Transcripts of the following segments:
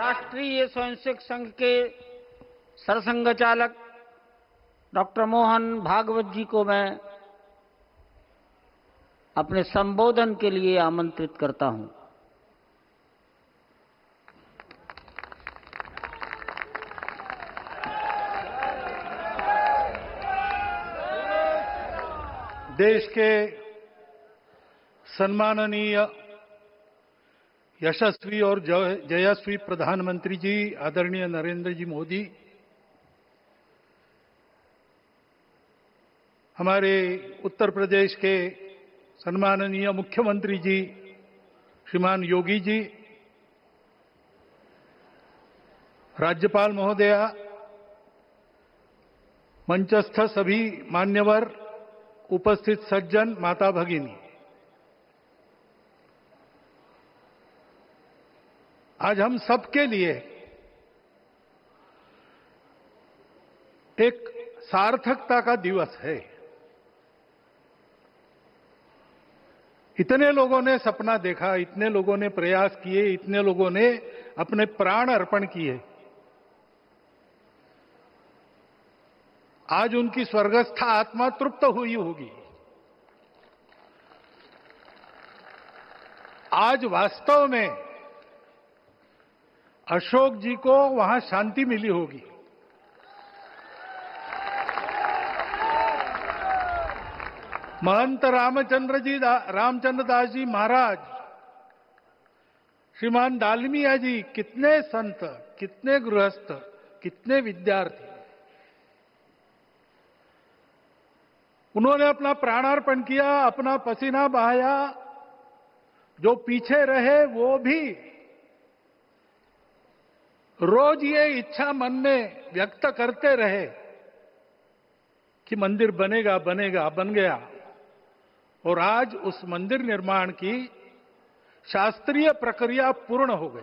राष्ट्रीय स्वयंसेवक संघ के सरसंघचालक डॉक्टर मोहन भागवत जी को मैं अपने संबोधन के लिए आमंत्रित करता हूं। देश के सम्माननीय यशस्वी और जयस्वी प्रधानमंत्री जी आदरणीय नरेंद्र जी मोदी, हमारे उत्तर प्रदेश के सम्माननीय मुख्यमंत्री जी श्रीमान योगी जी, राज्यपाल महोदया, मंचस्थ सभी मान्यवर, उपस्थित सज्जन, माता भगिनी, आज हम सबके लिए एक सार्थकता का दिवस है। इतने लोगों ने सपना देखा, इतने लोगों ने प्रयास किए, इतने लोगों ने अपने प्राण अर्पण किए। आज उनकी स्वर्गस्थ आत्मा तृप्त हुई होगी। आज वास्तव में अशोक जी को वहां शांति मिली होगी। महंत रामचंद्र दास जी महाराज, श्रीमान दालमिया जी, कितने संत, कितने गृहस्थ, कितने विद्यार्थी, उन्होंने अपना प्राणार्पण किया, अपना पसीना बहाया। जो पीछे रहे वो भी रोज ये इच्छा मन में व्यक्त करते रहे कि मंदिर बनेगा बनेगा, बन गया। और आज उस मंदिर निर्माण की शास्त्रीय प्रक्रिया पूर्ण हो गई,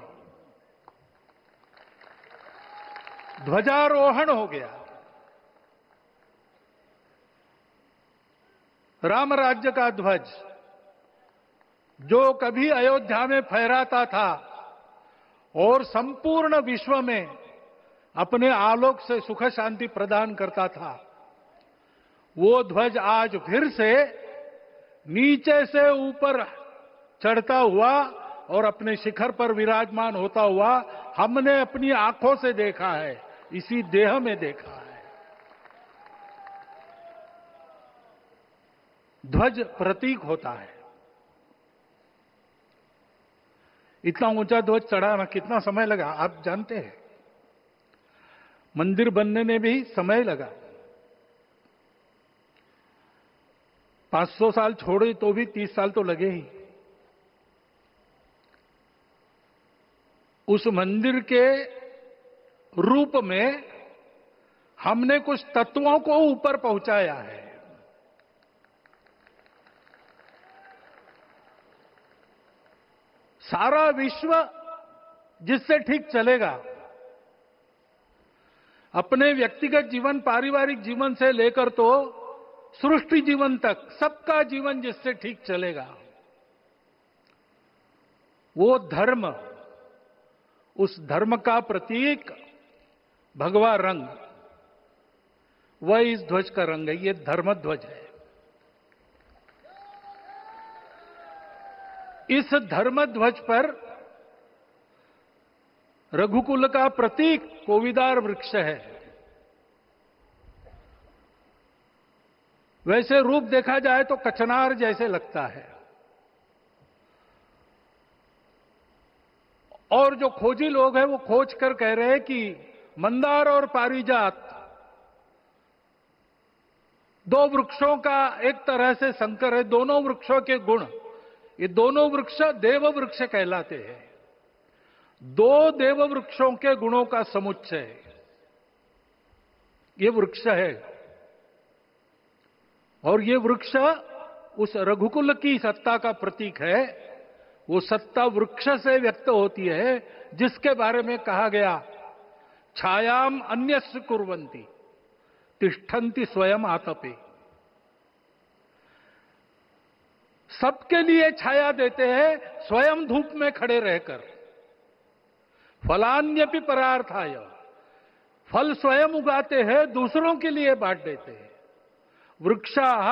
ध्वजारोहण हो गया। राम राज्य का ध्वज जो कभी अयोध्या में फहराता था और संपूर्ण विश्व में अपने आलोक से सुख शांति प्रदान करता था, वो ध्वज आज फिर से नीचे से ऊपर चढ़ता हुआ और अपने शिखर पर विराजमान होता हुआ हमने अपनी आंखों से देखा है, इसी देह में देखा है। ध्वज प्रतीक होता है। इतना ऊंचा ध्वज चढ़ाना कितना समय लगा आप जानते हैं। मंदिर बनने में भी समय लगा। 500 साल छोड़े तो भी 30 साल तो लगे ही। उस मंदिर के रूप में हमने कुछ तत्वों को ऊपर पहुंचाया है। सारा विश्व जिससे ठीक चलेगा, अपने व्यक्तिगत जीवन, पारिवारिक जीवन से लेकर तो सृष्टि जीवन तक सबका जीवन जिससे ठीक चलेगा, वो धर्म, उस धर्म का प्रतीक भगवा रंग, वह इस ध्वज का रंग है। ये धर्म ध्वज है। इस धर्म ध्वज पर रघुकुल का प्रतीक कोविदार वृक्ष है। वैसे रूप देखा जाए तो कचनार जैसे लगता है। और जो खोजी लोग हैं वो खोज कर कह रहे हैं कि मंदार और पारिजात दो वृक्षों का एक तरह से संकर है। दोनों वृक्षों के गुण, ये दोनों वृक्ष देव वृक्ष कहलाते हैं। दो देव वृक्षों के गुणों का समुच्चय ये वृक्ष है। और ये वृक्ष उस रघुकुल की सत्ता का प्रतीक है। वो सत्ता वृक्ष से व्यक्त होती है, जिसके बारे में कहा गया, छायाम अन्यस्य कुर्वन्ति तिष्ठन्ति स्वयं आतपे। सबके लिए छाया देते हैं, स्वयं धूप में खड़े रहकर। फलान्यपि परार्थाय, फल स्वयं उगाते हैं, दूसरों के लिए बांट देते हैं। वृक्षाः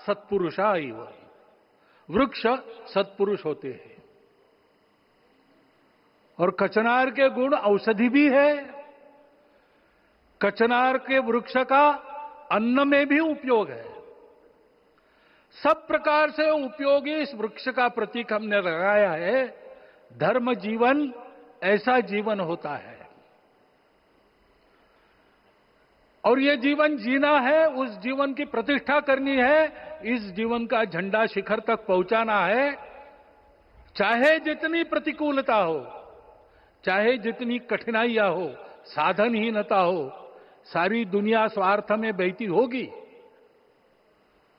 सत्पुरुषा इव, वृक्ष सत्पुरुष होते हैं। और कचनार के गुण औषधि भी है। कचनार के वृक्ष का अन्न में भी उपयोग है। सब प्रकार से उपयोगी इस वृक्ष का प्रतीक हमने लगाया है। धर्म जीवन ऐसा जीवन होता है, और ये जीवन जीना है, उस जीवन की प्रतिष्ठा करनी है, इस जीवन का झंडा शिखर तक पहुंचाना है। चाहे जितनी प्रतिकूलता हो, चाहे जितनी कठिनाइयां हो, साधनहीनता हो, सारी दुनिया स्वार्थ में बहती होगी,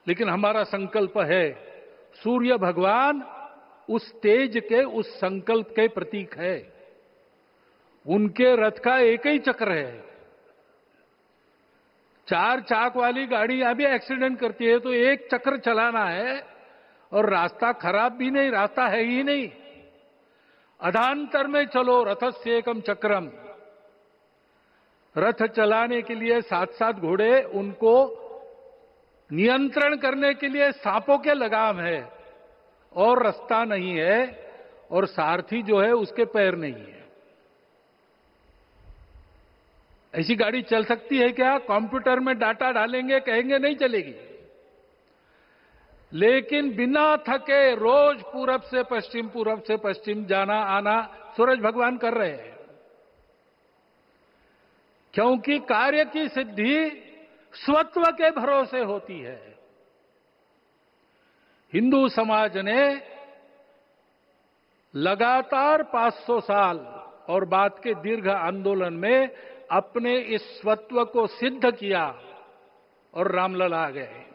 लेकिन हमारा संकल्प है। सूर्य भगवान उस तेज के, उस संकल्प के प्रतीक है। उनके रथ का एक ही चक्र है। 4 चाक वाली गाड़ियां भी एक्सीडेंट करती है तो एक चक्र चलाना है, और रास्ता खराब भी नहीं, रास्ता है ही नहीं। अधांतर में चलो रथस्य एकम चक्रम। रथ चलाने के लिए 7-7 घोड़े, उनको नियंत्रण करने के लिए सांपों के लगाम है, और रास्ता नहीं है, और सारथी जो है उसके पैर नहीं है। ऐसी गाड़ी चल सकती है क्या? कंप्यूटर में डाटा डालेंगे, कहेंगे नहीं चलेगी। लेकिन बिना थके रोज पूरब से पश्चिम, पूरब से पश्चिम जाना आना सूरज भगवान कर रहे हैं। क्योंकि कार्य की सिद्धि स्वत्व के भरोसे होती है। हिंदू समाज ने लगातार 500 साल और बाद के दीर्घ आंदोलन में अपने इस स्वत्व को सिद्ध किया, और रामलला आ गए।